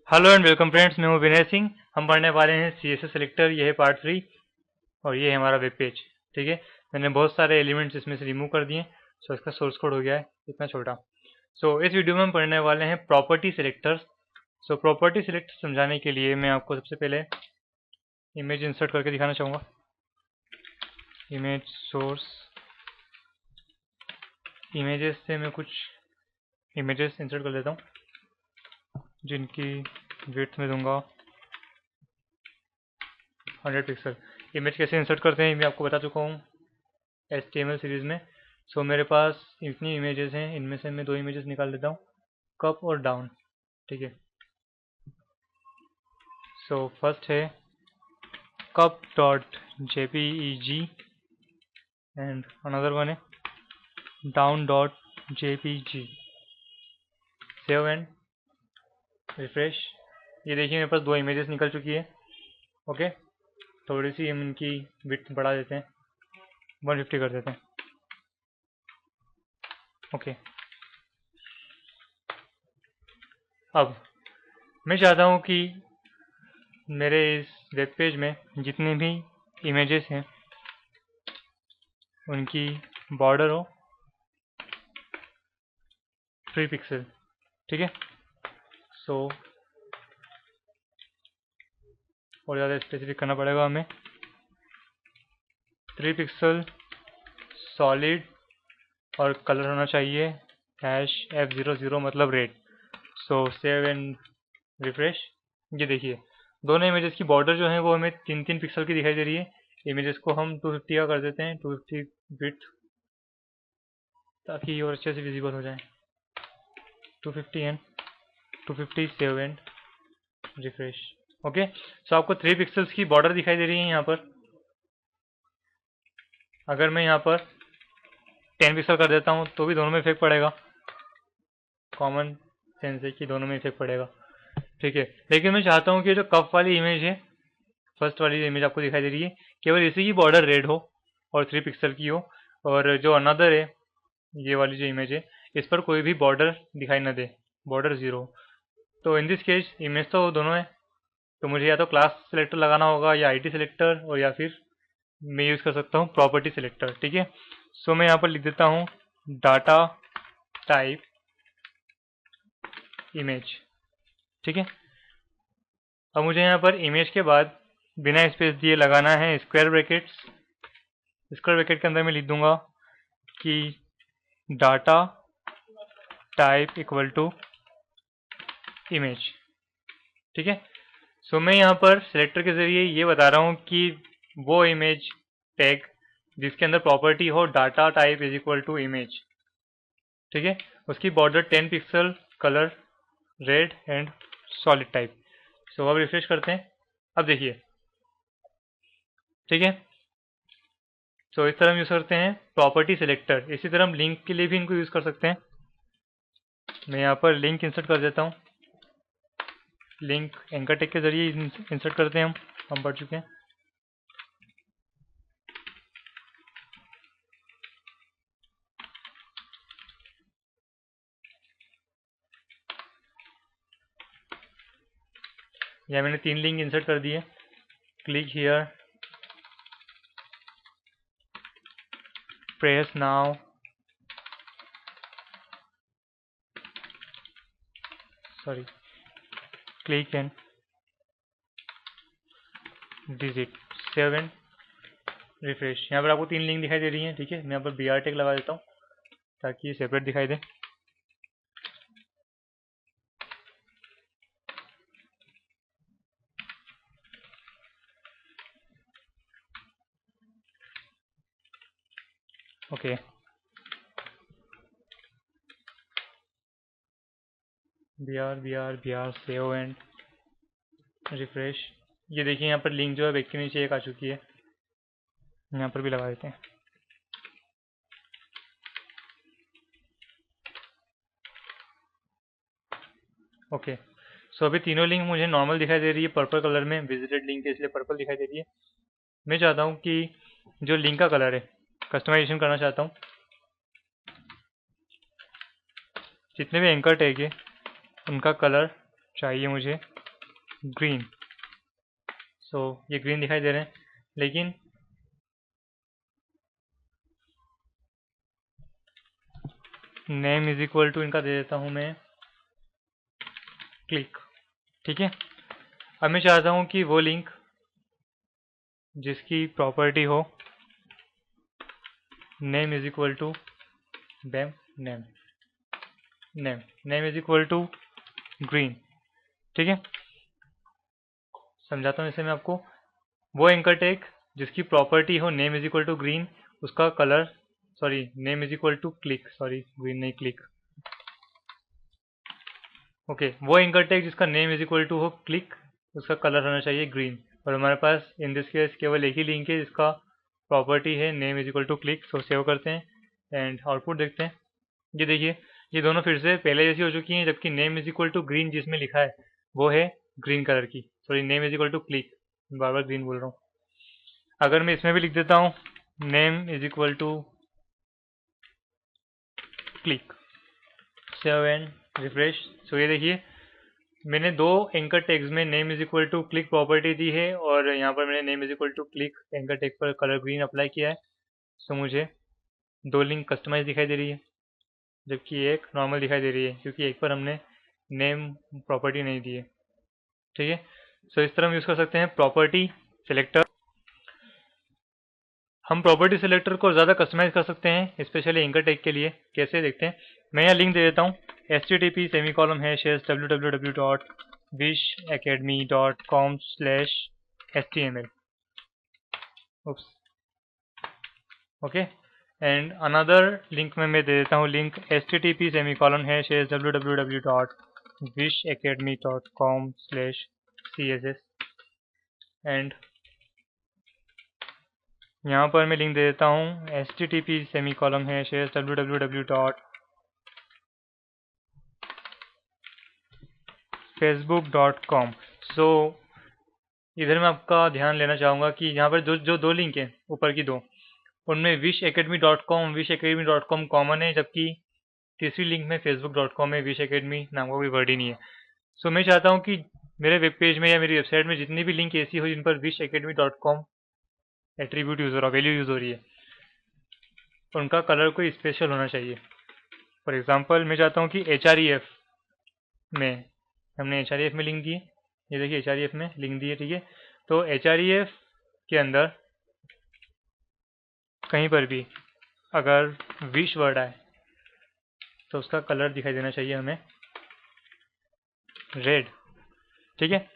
Hello and welcome friends, मैं हूं विनय सिंह। हम पढ़ने वाले हैं CSS सेलेक्टर। ये है पार्ट 3 और ये है हमारा वेब पेज। ठीक है, मैंने बहुत सारे एलिमेंट्स इसमें से रिमूव कर दिए। सो इसका सोर्स कोड हो गया है इतना छोटा। सो इस वीडियो में हम पढ़ने वाले हैं property selectors. So property select समझाने के लिए मैं आपको सबसे पहले इमेज इंसर्ट करके दिखाना चाहूँगा। इमेज सोर्स, इमेजेस से मैं कुछ इमेजेस इंसर्ट कर लेता हूँ जिनकी विड्थ में दूंगा 100 पिक्सल। इमेज कैसे इंसर्ट करते हैं मैं आपको बता चुका हूँ HTML सीरीज में। सो मेरे पास इतनी इमेजेस हैं, इनमें से मैं 2 इमेजेस निकाल देता हूँ, कप और डाउन। ठीक है, सो फर्स्ट है cup dot JPEG and another one है down dot JPG। Save and refresh. ये देखिए मेरे पास 2 इमेजेस निकल चुकी है। ओके, थोड़ी सी हम इनकी विड्थ बढ़ा देते हैं, 150 कर देते हैं। ओके, अब मैं चाहता हूँ कि मेरे इस वेब पेज में जितने भी इमेजेस हैं उनकी बॉर्डर हो 3 पिक्सल। ठीक है, सो और ज़्यादा स्पेसिफिक करना पड़ेगा हमें। 3 पिक्सल सॉलिड और कलर होना चाहिए #F00 मतलब red. So save and refresh. ये देखिए दोनों इमेजेस की बॉर्डर जो है वो हमें 3-3 पिक्सल की दिखाई दे रही है। इमेजेस को हम 250 का कर देते हैं, 250 विड्थ, ताकि और अच्छे से विजिबल हो जाए। 250 and 250, save and refresh. Okay, so आपको 3 पिक्सल्स की बॉर्डर दिखाई दे रही है यहाँ पर। अगर मैं यहाँ पर 10 पिक्सल कर देता हूँ तो भी दोनों में इफेक्ट पड़ेगा। कॉमन सेंस है कि दोनों में इफेक्ट पड़ेगा। ठीक है, लेकिन मैं चाहता हूँ कि जो कप वाली इमेज है, फर्स्ट वाली इमेज आपको दिखाई दे रही है, केवल इसी की बॉर्डर रेड हो और 3 पिक्सल की हो, और जो अनदर है ये वाली जो इमेज है इस पर कोई भी बॉर्डर दिखाई न दे, बॉर्डर 0। तो इन दिस केस इमेज तो दोनों है, तो मुझे या तो क्लास सेलेक्टर लगाना होगा या IT सेलेक्टर, और या फिर मैं यूज़ कर सकता हूँ प्रॉपर्टी सेलेक्टर। ठीक है, सो मैं यहाँ पर लिख देता हूँ डाटा टाइप इमेज। ठीक है, अब मुझे यहाँ पर इमेज के बाद बिना स्पेस दिए लगाना है स्क्वायर ब्रैकेट्स। स्क्वायर ब्रैकेट के अंदर मैं लिख दूंगा कि data type equal to image. ठीक है, सो मैं यहाँ पर सेलेक्टर के जरिए ये बता रहा हूँ कि वो इमेज टैग जिसके अंदर प्रॉपर्टी हो data type is equal to image. ठीक है, उसकी border 10 pixel, colour red and solid type. So अब रिफ्रेश करते हैं। अब देखिए, ठीक है, सो इस तरह हम यूज़ करते हैं प्रॉपर्टी सिलेक्टर। इसी तरह हम लिंक के लिए भी इनको यूज़ कर सकते हैं। मैं यहाँ पर लिंक इंसर्ट कर देता हूँ। लिंक एंकर टेक के जरिए इंसर्ट करते हैं हम पढ़ चुके हैं। यहाँ मैंने 3 लिंक इंसर्ट कर दिए। Click here, press now, sorry, click and visit, save and refresh. यहाँ पर आपको 3 लिंक दिखाई दे रही हैं। ठीक है, मैं यहाँ पर BR टेक लगा देता हूँ ताकि ये सेपरेट दिखाई दे। Okay, BR save and refresh. ये देखिए यहाँ पर लिंक जो है एक के नीचे एक आ चुकी है। यहाँ पर भी लगा देते हैं। ओके, सो अभी तीनों लिंक मुझे नॉर्मल दिखाई दे रही है पर्पल कलर में। विजिटेड लिंक है इसलिए पर्पल दिखाई दे रही है। मैं चाहता हूँ कि जो लिंक का कलर है कस्टमाइजेशन करना चाहता हूँ। जितने भी एंकर टैग है उनका कलर चाहिए मुझे ग्रीन। सो ये ग्रीन दिखाई दे रहे हैं, लेकिन नेम इज इक्वल टू इनका दे देता हूं मैं क्लिक। ठीक है, अब मैं चाहता हूं कि वो लिंक जिसकी प्रॉपर्टी हो name is equal to bam name, name is equal to green. ठीक है, समझाता हूँ इसे मैं आपको। वो एंकर टैग जिसकी प्रॉपर्टी हो name is equal to green, उसका colour, sorry name is equal to click, sorry green नहीं क्लिक। ओके, वो एंकर टैग जिसका नेम इज इक्वल टू हो क्लिक, उसका कलर होना चाहिए ग्रीन। और हमारे पास इन दिस केस केवल एक ही लिंक है जिसका प्रॉपर्टी है name is equal to click. So save करते हैं एंड आउटपुट देखते हैं। ये देखिए, ये दोनों फिर से पहले जैसी हो चुकी हैं, जबकि name is equal to green जिसमें लिखा है वो है ग्रीन कलर की। Sorry, name is equal to click, बार बार ग्रीन बोल रहा हूँ। अगर मैं इसमें भी लिख देता हूँ name is equal to click, save and refresh. So ये देखिए, मैंने दो एंकर टैग्स में name is equal to click property दी है और यहाँ पर मैंने name is equal to click anchor tag पर कलर ग्रीन अप्लाई किया है। सो मुझे दो लिंक कस्टमाइज दिखाई दे रही है, जबकि एक नॉर्मल दिखाई दे रही है, क्योंकि एक पर हमने नेम प्रॉपर्टी नहीं दी है। ठीक है, सो इस तरह हम यूज़ कर सकते हैं प्रॉपर्टी सिलेक्टर। हम प्रॉपर्टी सिलेक्टर को ज़्यादा कस्टमाइज कर सकते हैं, स्पेशली एंकर टैग के लिए। कैसे देखते हैं, मैं यहाँ लिंक दे देता हूँ http://www.wishacademy.com/html। oops, okay, and another link में मैं दे देता हूँ लिंक http://www.wishacademy.com/css एंड यहाँ पर मैं लिंक दे देता हूँ http://www.facebook.com। सो इधर मैं आपका ध्यान लेना चाहूँगा कि यहाँ पर जो दो लिंक हैं ऊपर की दो, उनमें wishacademy.com कॉमन है, जबकि तीसरी लिंक में facebook.com है, विश एकेडमी नाम का कोई वर्ड ही नहीं है। सो मैं चाहता हूँ कि मेरे वेब पेज में या मेरी वेबसाइट में जितनी भी लिंक ऐसी हो जिन पर wishacademy.com एट्रीब्यूट यूज हो रहा, वैल्यू यूज हो रही है, उनका कलर कोई स्पेशल होना चाहिए। फॉर एग्जांपल, मैं चाहता हूँ कि href में, हमने href में लिंक दी है, ये देखिए href में लिंक दी है। ठीक है, तो href के अंदर कहीं पर भी अगर विश वर्ड आए तो उसका कलर दिखाई देना चाहिए हमें रेड। ठीक है,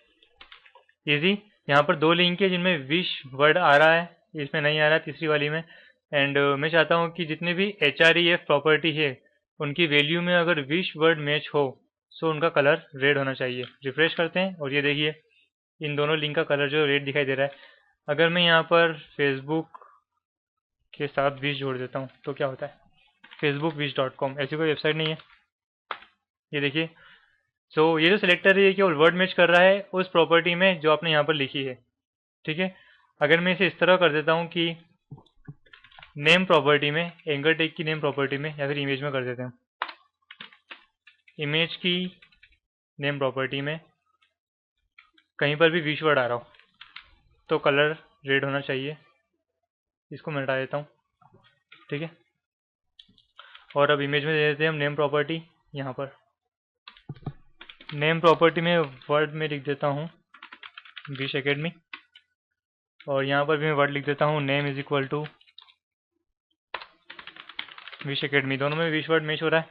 इजी। यहाँ पर दो लिंक है जिनमें विश वर्ड आ रहा है, इसमें नहीं आ रहा है तीसरी वाली में। एंड मैं चाहता हूँ कि जितने भी href प्रॉपर्टी है उनकी वैल्यू में अगर विश वर्ड मैच हो सो उनका कलर रेड होना चाहिए। रिफ्रेश करते हैं और ये देखिए, इन दोनों लिंक का कलर जो रेड दिखाई दे रहा है। अगर मैं यहाँ पर फेसबुक के साथ विश जोड़ देता हूँ तो क्या होता है, facebook.wish.com, ऐसी कोई वेबसाइट नहीं है। ये देखिए, सो ये जो सिलेक्टर है ये केवल वर्ड मैच कर रहा है उस प्रॉपर्टी में जो आपने यहाँ पर लिखी है। ठीक है, अगर मैं इसे इस तरह कर देता हूँ कि नेम प्रॉपर्टी में, एंकर टैग की नेम प्रॉपर्टी में, या फिर इमेज में कर देते हैं, इमेज की नेम प्रॉपर्टी में कहीं पर भी विश वर्ड आ रहा हो तो कलर रेड होना चाहिए। इसको मैं हटा देता हूँ। ठीक है, और अब इमेज में दे देते हैं हम नेम प्रॉपर्टी। यहाँ पर नेम प्रॉपर्टी में वर्ड में लिख देता हूँ विश एकेडमी, और यहाँ पर भी मैं वर्ड लिख देता हूँ name is equal to Wish Academy. दोनों में विश वर्ड मैच हो रहा है।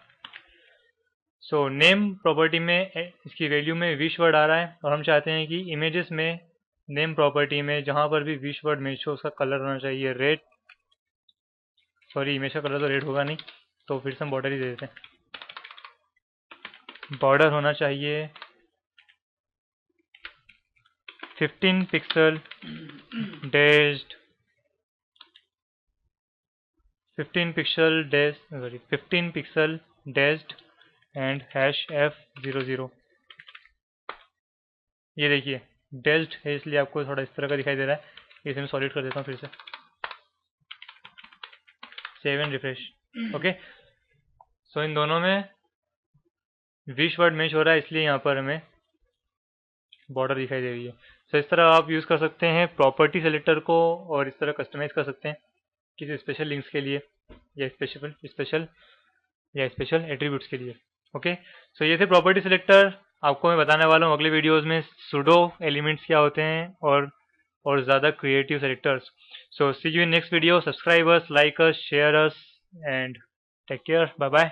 सो नेम प्रॉपर्टी में इसकी वैल्यू में विश वर्ड आ रहा है और हम चाहते हैं कि इमेजेस में नेम प्रॉपर्टी में जहाँ पर भी विश वर्ड मैच हो उसका कलर होना चाहिए रेड। सॉरी, इमेज का कलर तो रेड होगा नहीं, तो फिर से हम बॉर्डर ही दे देते हैं। बॉर्डर होना चाहिए 15 pixel dashed 15 pixel dashed and #F00। ये देखिए डैश्ड है इसलिए आपको थोड़ा इस तरह का दिखाई दे रहा है। इसे मैं सॉलिड कर देता हूँ फिर से, सेव एंड रिफ्रेश। ओके, सो इन दोनों में विश वर्ड मैच हो रहा है, इसलिए यहाँ पर हमें बॉर्डर दिखाई दे रही है। तो इस तरह आप यूज़ कर सकते हैं प्रॉपर्टी सेलेक्टर को और इस तरह कस्टमाइज़ कर सकते हैं किसी स्पेशल लिंक्स के लिए या स्पेशल एट्रीब्यूट्स के लिए। ओके, सो ये थे प्रॉपर्टी सेलेक्टर। आपको मैं बताने वाला हूँ अगले वीडियोस में सूडो एलिमेंट्स क्या होते हैं और ज़्यादा creative selectors. So see you in next video, subscribe us, like us, share us and take care, bye bye.